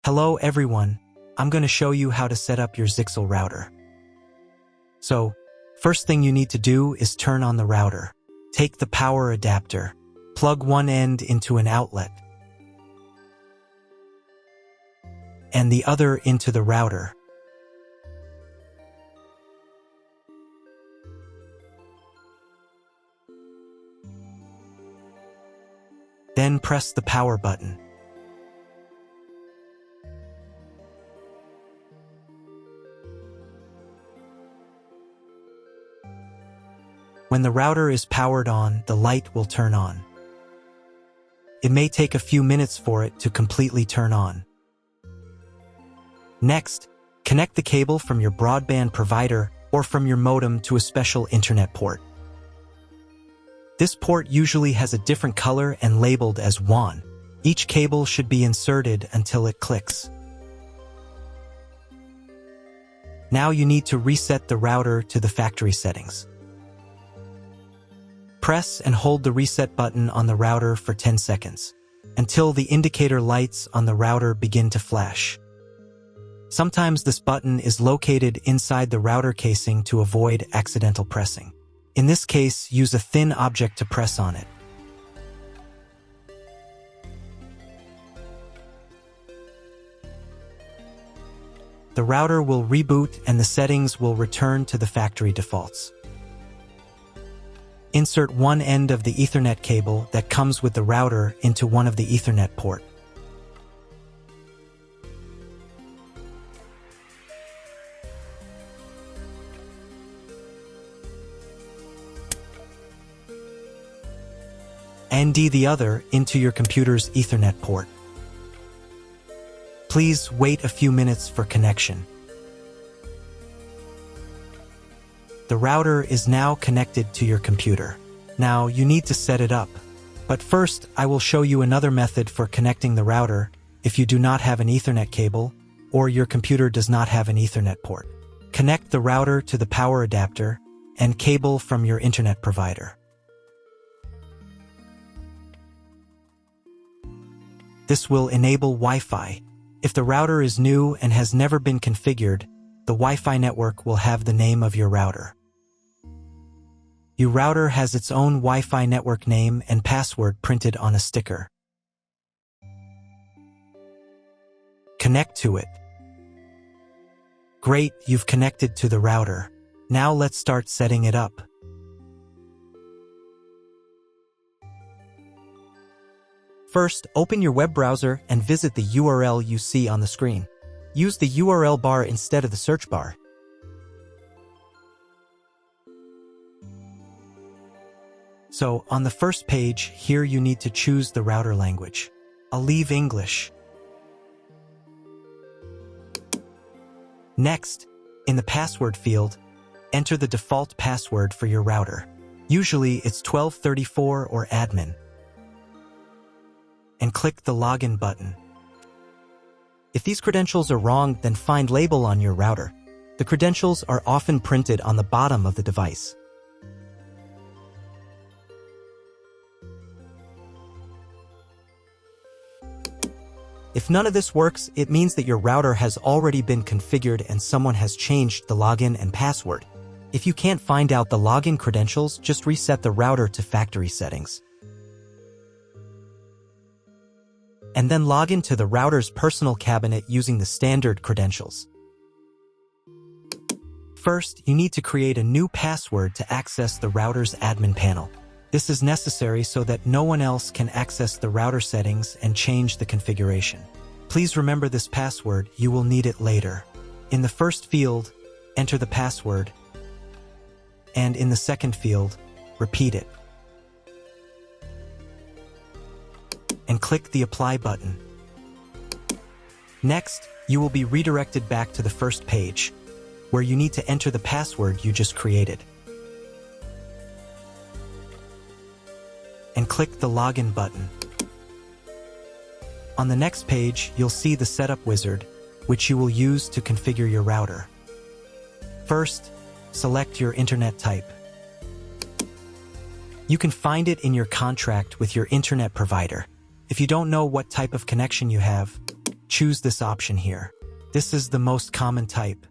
Hello everyone, I'm going to show you how to set up your Zyxel router. So, first thing you need to do is turn on the router. Take the power adapter, plug one end into an outlet, and the other into the router. Then press the power button. When the router is powered on, the light will turn on. It may take a few minutes for it to completely turn on. Next, connect the cable from your broadband provider or from your modem to a special internet port. This port usually has a different color and labeled as WAN. Each cable should be inserted until it clicks. Now you need to reset the router to the factory settings. Press and hold the reset button on the router for 10 seconds, until the indicator lights on the router begin to flash. Sometimes this button is located inside the router casing to avoid accidental pressing. In this case, use a thin object to press on it. The router will reboot and the settings will return to the factory defaults. Insert one end of the Ethernet cable that comes with the router into one of the Ethernet port. And the other into your computer's Ethernet port. Please wait a few minutes for connection. The router is now connected to your computer. Now you need to set it up. But first, I will show you another method for connecting the router if you do not have an Ethernet cable or your computer does not have an Ethernet port. Connect the router to the power adapter and cable from your internet provider. This will enable Wi-Fi. If the router is new and has never been configured, the Wi-Fi network will have the name of your router. Your router has its own Wi-Fi network name and password printed on a sticker. Connect to it. Great, you've connected to the router. Now let's start setting it up. First, open your web browser and visit the URL you see on the screen. Use the URL bar instead of the search bar. So, on the first page, here you need to choose the router language. I'll leave English. Next, in the password field, enter the default password for your router. Usually it's 1234 or admin. And click the login button. If these credentials are wrong, then find label on your router. The credentials are often printed on the bottom of the device. If none of this works, it means that your router has already been configured and someone has changed the login and password. If you can't find out the login credentials, just reset the router to factory settings. And then log into the router's personal cabinet using the standard credentials. First, you need to create a new password to access the router's admin panel. This is necessary so that no one else can access the router settings and change the configuration. Please remember this password, you will need it later. In the first field, enter the password, and in the second field, repeat it. And click the Apply button. Next, you will be redirected back to the first page, where you need to enter the password you just created. And click the Login button. On the next page, you'll see the Setup wizard, which you will use to configure your router. First, select your internet type. You can find it in your contract with your internet provider. If you don't know what type of connection you have, choose this option here. This is the most common type.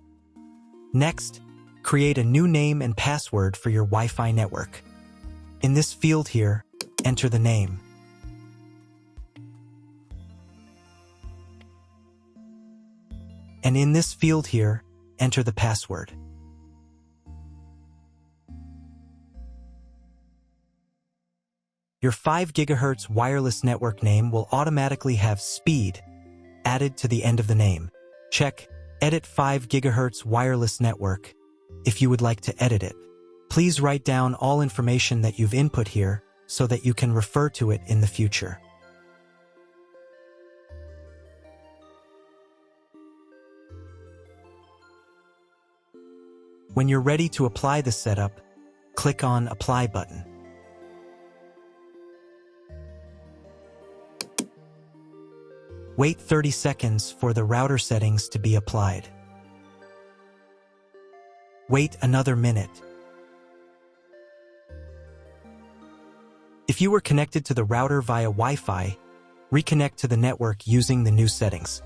Next, create a new name and password for your Wi-Fi network. In this field here, enter the name. And in this field here, enter the password. Your 5 GHz wireless network name will automatically have speed added to the end of the name. Check Edit 5 GHz wireless network if you would like to edit it. Please write down all information that you've input here so that you can refer to it in the future. When you're ready to apply the setup, click on Apply button. Wait 30 seconds for the router settings to be applied. Wait another minute. If you were connected to the router via Wi-Fi, reconnect to the network using the new settings.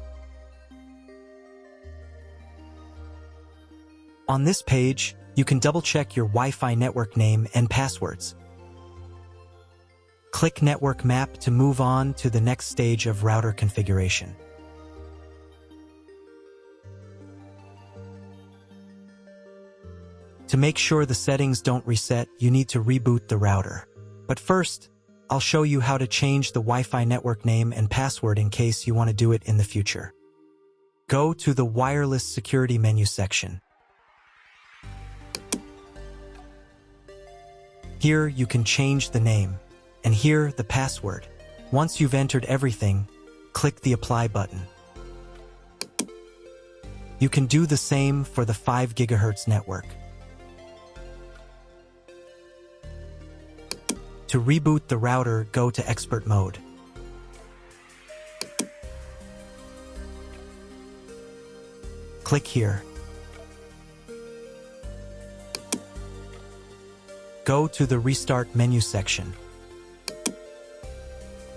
On this page, you can double-check your Wi-Fi network name and passwords. Click Network Map to move on to the next stage of router configuration. To make sure the settings don't reset, you need to reboot the router. But first, I'll show you how to change the Wi-Fi network name and password in case you want to do it in the future. Go to the Wireless Security menu section. Here you can change the name, and here the password. Once you've entered everything, click the Apply button. You can do the same for the 5 GHz network. To reboot the router, go to Expert Mode. Click here. Go to the Restart menu section.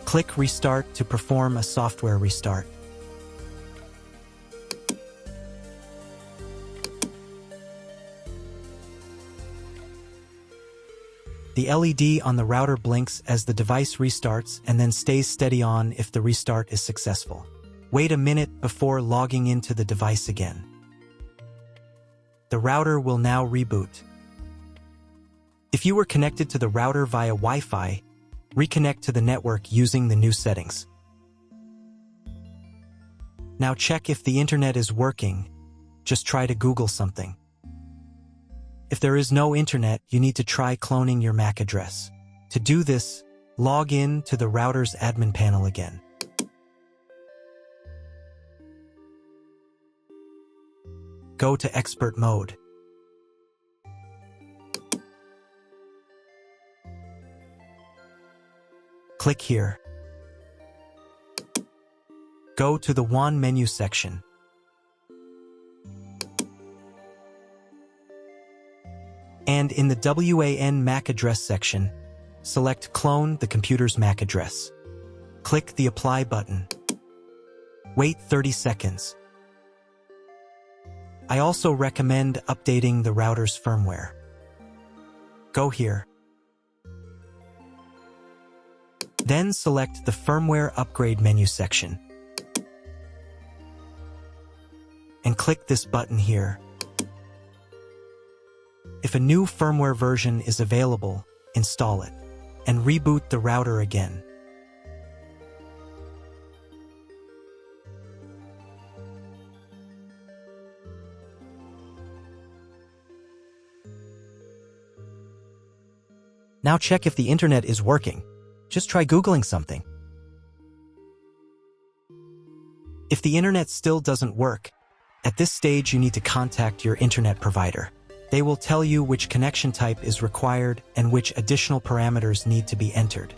Click Restart to perform a software restart. The LED on the router blinks as the device restarts and then stays steady on if the restart is successful. Wait a minute before logging into the device again. The router will now reboot. If you were connected to the router via Wi-Fi, reconnect to the network using the new settings. Now check if the internet is working. Just try to Google something. If there is no internet, you need to try cloning your MAC address. To do this, log in to the router's admin panel again. Go to Expert Mode. Click here. Go to the WAN menu section. And in the WAN MAC address section, select Clone the computer's MAC address. Click the Apply button. Wait 30 seconds. I also recommend updating the router's firmware. Go here. Then select the Firmware Upgrade menu section. And click this button here. If a new firmware version is available, install it, and reboot the router again. Now check if the internet is working. Just try Googling something. If the internet still doesn't work, at this stage you need to contact your internet provider. They will tell you which connection type is required and which additional parameters need to be entered.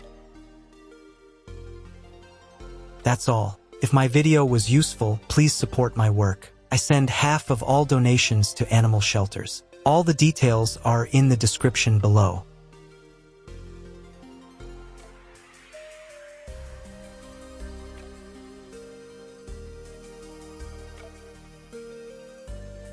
That's all. If my video was useful, please support my work. I send half of all donations to animal shelters. All the details are in the description below.